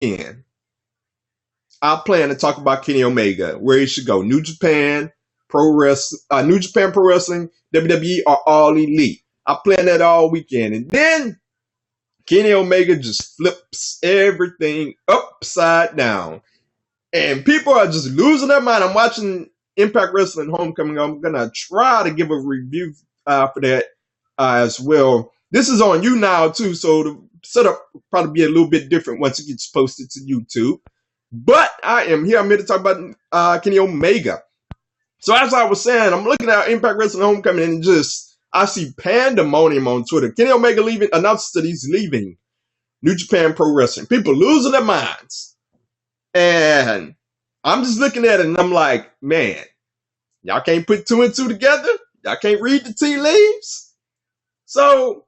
weekend, I plan to talk about Kenny Omega, where he should go. New Japan New Japan Pro Wrestling, WWE, or All Elite. I plan that all weekend. And then Kenny Omega just flips everything upside down. And people are just losing their mind. I'm watching Impact Wrestling Homecoming. I'm going to try to give a review for that as well. This is on you now, too, so the setup will probably be a little bit different once it gets posted to YouTube. But I'm here to talk about Kenny Omega. So as I was saying, I'm looking at Impact Wrestling Homecoming and I see pandemonium on Twitter. Kenny Omega announces that he's leaving New Japan Pro Wrestling. People losing their minds. And I'm just looking at it and I'm like, man, y'all can't put two and two together? Y'all can't read the tea leaves? So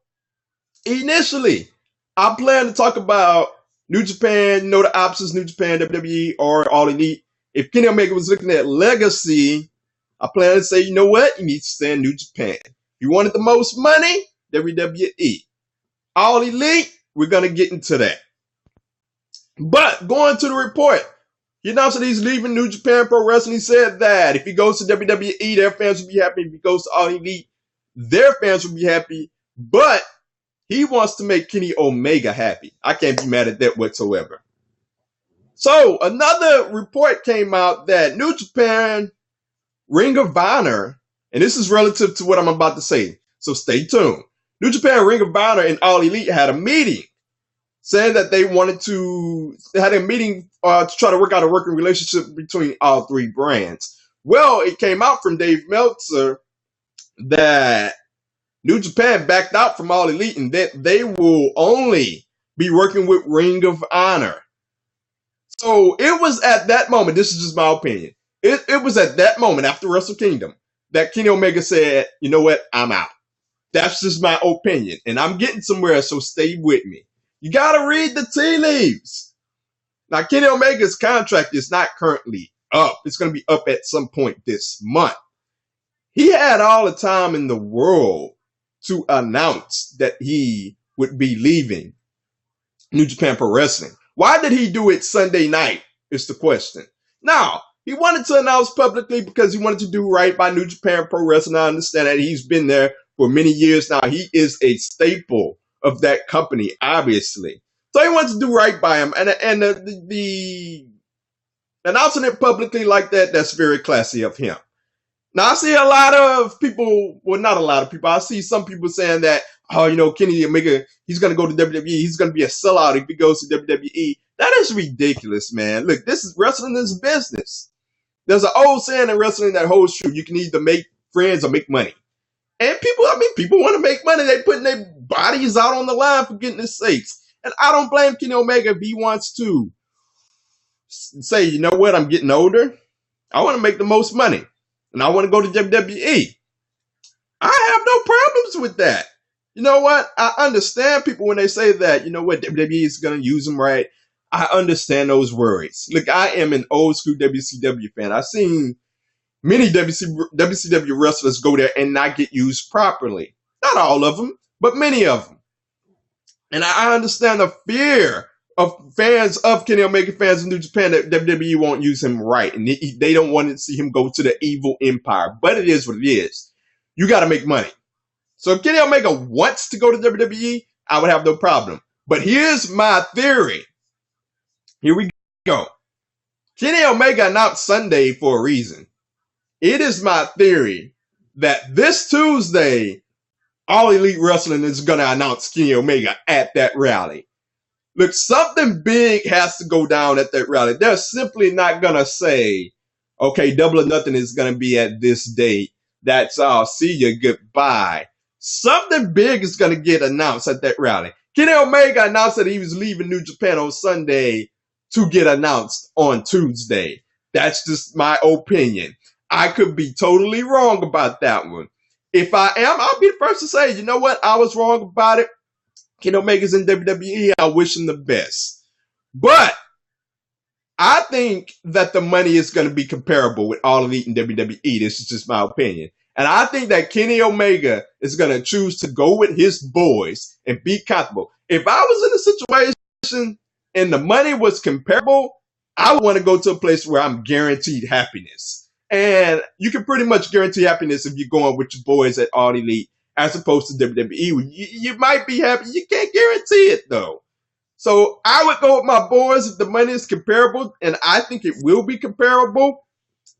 initially, I plan to talk about New Japan, the options, New Japan, WWE, or All Elite. If Kenny Omega was looking at legacy, I plan to say, you know what? You need to stay in New Japan. If you wanted the most money, WWE. All Elite, we're going to get into that. But going to the report, he announced that he's leaving New Japan Pro Wrestling. He said that if he goes to WWE, their fans will be happy. If he goes to All Elite, their fans will be happy. But he wants to make Kenny Omega happy. I can't be mad at that whatsoever. So another report came out that New Japan Ring of Honor, and this is relative to what I'm about to say, so stay tuned. New Japan Ring of Honor and All Elite had a meeting saying that they had a meeting to try to work out a working relationship between all three brands. Well, it came out from Dave Meltzer that New Japan backed out from All Elite and that they will only be working with Ring of Honor. So it was at that moment, this is just my opinion, it was at that moment after Wrestle Kingdom that Kenny Omega said, you know what, I'm out. That's just my opinion. And I'm getting somewhere, so stay with me. You got to read the tea leaves. Now, Kenny Omega's contract is not currently up. It's going to be up at some point this month. He had all the time in the world to announce that he would be leaving New Japan Pro Wrestling. Why did he do it Sunday night is the question. Now, he wanted to announce publicly because he wanted to do right by New Japan Pro Wrestling. I understand that he's been there for many years now. He is a staple of that company, obviously. So he wants to do right by him. And the announcing it publicly like that, that's very classy of him. Now, I see a lot of people, well, not a lot of people. I see some people saying that, Kenny Omega, he's going to go to WWE. He's going to be a sellout if he goes to WWE. That is ridiculous, man. Look, wrestling is business. There's an old saying in wrestling that holds true. You can either make friends or make money. And people want to make money. They putting their bodies out on the line for goodness sakes. And I don't blame Kenny Omega if he wants to say, you know what, I'm getting older. I want to make the most money. And I want to go to WWE. I have no problems with that. You know what? I understand people when they say that, you know what, WWE is going to use them right. I understand those worries. Look, I am an old school WCW fan. I've seen many WCW wrestlers go there and not get used properly. Not all of them, but many of them. And I understand the fear of fans of Kenny Omega, fans of New Japan, that WWE won't use him right. And they don't want to see him go to the evil empire. But it is what it is. You got to make money. So if Kenny Omega wants to go to WWE, I would have no problem. But here's my theory. Here we go. Kenny Omega announced Sunday for a reason. It is my theory that this Tuesday, All Elite Wrestling is going to announce Kenny Omega at that rally. Look, something big has to go down at that rally. They're simply not going to say, okay, Double or Nothing is going to be at this date. That's all. See you. Goodbye. Something big is going to get announced at that rally. Kenny Omega announced that he was leaving New Japan on Sunday to get announced on Tuesday. That's just my opinion. I could be totally wrong about that one. If I am, I'll be the first to say, you know what? I was wrong about it. Kenny Omega's in WWE. I wish him the best. But I think that the money is going to be comparable with All Elite and WWE. This is just my opinion. And I think that Kenny Omega is going to choose to go with his boys and be comfortable. If I was in a situation and the money was comparable, I would want to go to a place where I'm guaranteed happiness. And you can pretty much guarantee happiness if you're going with your boys at All Elite as opposed to WWE. You might be happy. You can't guarantee it though. So I would go with my boys if the money is comparable, and I think it will be comparable.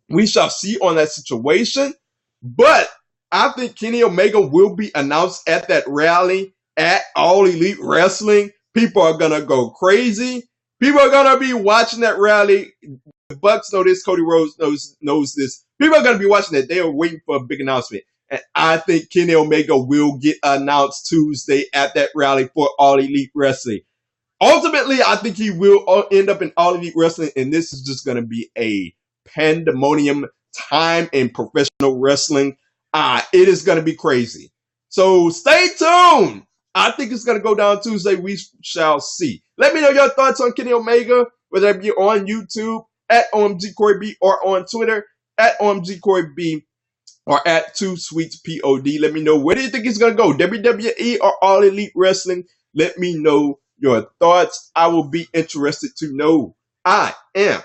We shall see on that situation. But I think Kenny Omega will be announced at that rally at All Elite Wrestling. People are going to go crazy. People are going to be watching that rally. The Bucks know this. Cody Rhodes knows this. People are going to be watching it. They are waiting for a big announcement. And I think Kenny Omega will get announced Tuesday at that rally for All Elite Wrestling. Ultimately, I think he will end up in All Elite Wrestling, and this is just going to be a pandemonium time in professional wrestling. It is going to be crazy. So stay tuned. I think it's going to go down Tuesday. We shall see. Let me know your thoughts on Kenny Omega, whether it be on YouTube at OMG Corey B or on Twitter at OMG Corey B or at 2SweetsPod. Let me know, where do you think it's going to go? WWE or All Elite Wrestling? Let me know your thoughts. I will be interested to know. I am